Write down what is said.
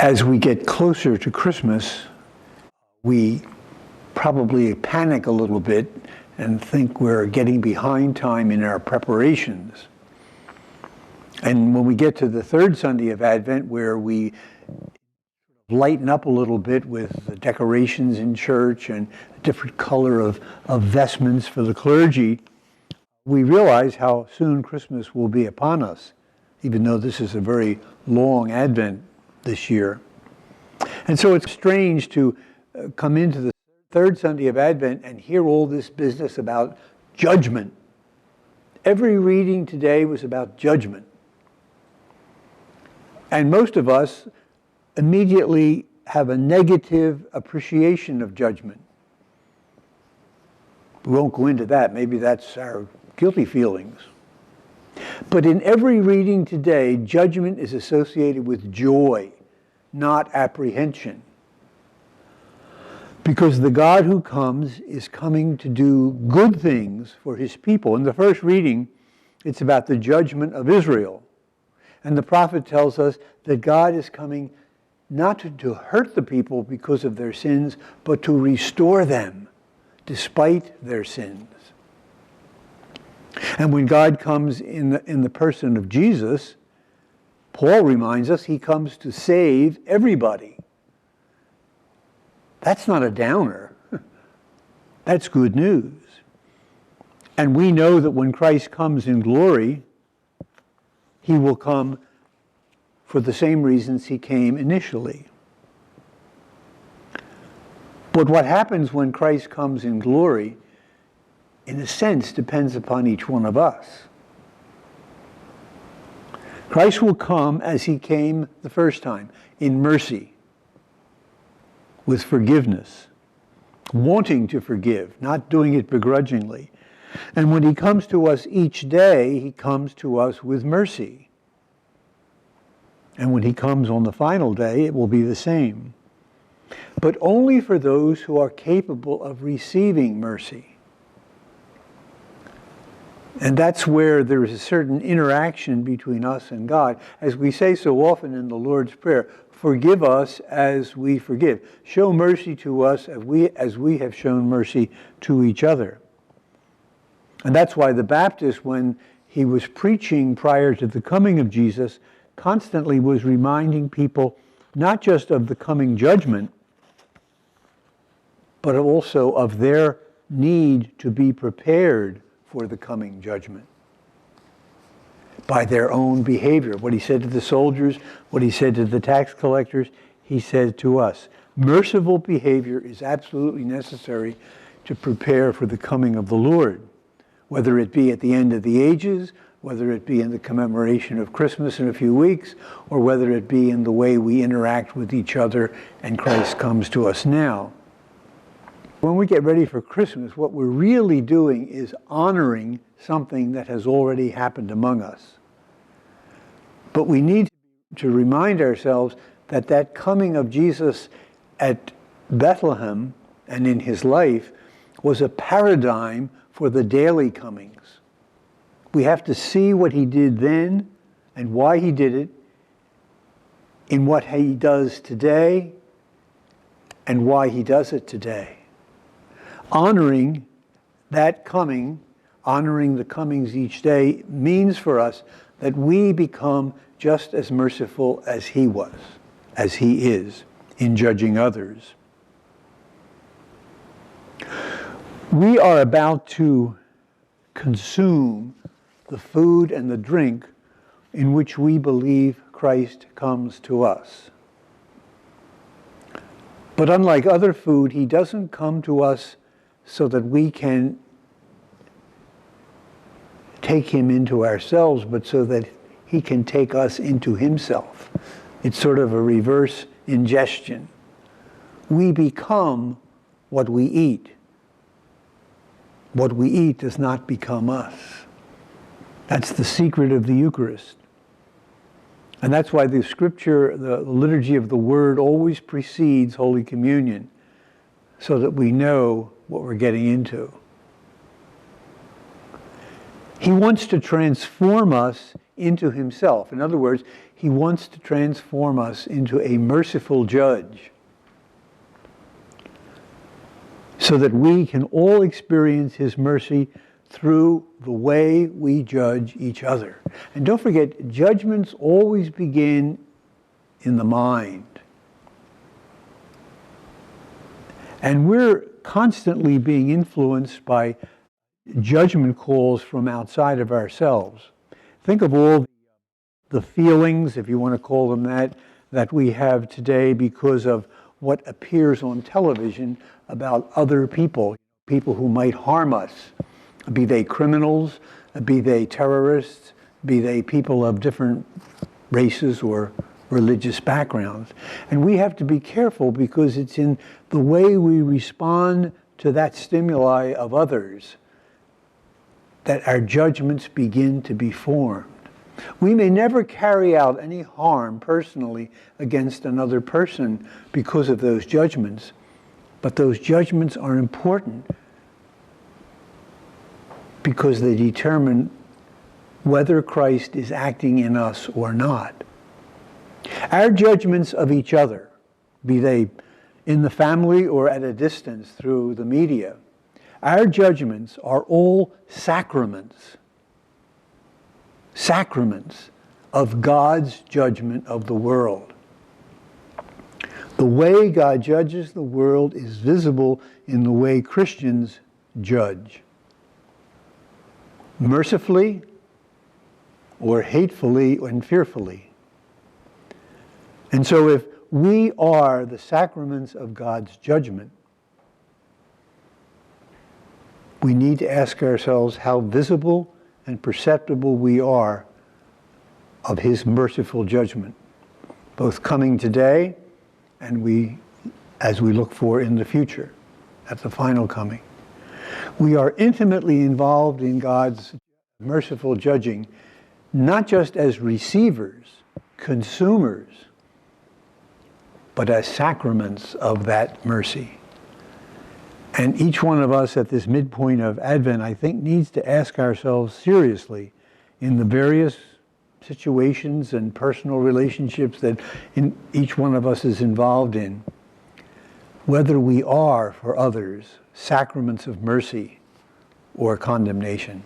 As we get closer to Christmas, we probably panic a little bit and think we're getting behind time in our preparations. And when we get to the third Sunday of Advent, where we lighten up a little bit with the decorations in church and a different color of vestments for the clergy, we realize how soon Christmas will be upon us, even though this is a very long Advent this year. And so it's strange to come into the third Sunday of Advent and hear all this business about judgment. Every reading today was about judgment. And most of us immediately have a negative appreciation of judgment. We won't go into that. Maybe that's our guilty feelings. But in every reading today, judgment is associated with joy, not apprehension. Because the God who comes is coming to do good things for his people. In the first reading, it's about the judgment of Israel. And the prophet tells us that God is coming not to hurt the people because of their sins, but to restore them despite their sins. And when God comes in the person of Jesus, Paul reminds us he comes to save everybody. That's not a downer. That's good news. And we know that when Christ comes in glory, he will come for the same reasons he came initially. But what happens when Christ comes in glory, in a sense, depends upon each one of us. Christ will come as he came the first time, in mercy, with forgiveness, wanting to forgive, not doing it begrudgingly. And when he comes to us each day, he comes to us with mercy. And when he comes on the final day, it will be the same. But only for those who are capable of receiving mercy. And that's where there is a certain interaction between us and God. As we say so often in the Lord's Prayer, forgive us as we forgive. Show mercy to us as we have shown mercy to each other. And that's why the Baptist, when he was preaching prior to the coming of Jesus, constantly was reminding people not just of the coming judgment, but also of their need to be prepared for the coming judgment by their own behavior. What he said to the soldiers, what he said to the tax collectors, he said to us. Merciful behavior is absolutely necessary to prepare for the coming of the Lord, whether it be at the end of the ages, whether it be in the commemoration of Christmas in a few weeks, or whether it be in the way we interact with each other and Christ comes to us now. When we get ready for Christmas, what we're really doing is honoring something that has already happened among us. But we need to remind ourselves that that coming of Jesus at Bethlehem and in his life was a paradigm for the daily comings. We have to see what he did then and why he did it, in what he does today and why he does it today. Honoring that coming, honoring the comings each day, means for us that we become just as merciful as he was, as he is, in judging others. We are about to consume the food and the drink in which we believe Christ comes to us. But unlike other food, he doesn't come to us so that we can take him into ourselves, but so that he can take us into himself. It's sort of a reverse ingestion. We become what we eat. What we eat does not become us. That's the secret of the Eucharist. And that's why the scripture, the liturgy of the Word, always precedes Holy Communion, so that we know what we're getting into. He wants to transform us into himself. In other words, he wants to transform us into a merciful judge so that we can all experience his mercy through the way we judge each other. And don't forget, judgments always begin in the mind. And we're constantly being influenced by judgment calls from outside of ourselves. Think of all the feelings, if you want to call them that we have today because of what appears on television about other people, people who might harm us, be they criminals, be they terrorists, be they people of different races or religious backgrounds. And we have to be careful because it's in the way we respond to that stimuli of others that our judgments begin to be formed. We may never carry out any harm personally against another person because of those judgments, but those judgments are important because they determine whether Christ is acting in us or not. Our judgments of each other, be they in the family or at a distance through the media, our judgments are all sacraments. Sacraments of God's judgment of the world. The way God judges the world is visible in the way Christians judge. Mercifully or hatefully and fearfully. And so if we are the sacraments of God's judgment, we need to ask ourselves how visible and perceptible we are of his merciful judgment, both coming today and as we look for in the future, at the final coming. We are intimately involved in God's merciful judging, not just as receivers, consumers, but as sacraments of that mercy. And each one of us at this midpoint of Advent, I think, needs to ask ourselves seriously in the various situations and personal relationships that each one of us is involved in, whether we are, for others, sacraments of mercy or condemnation.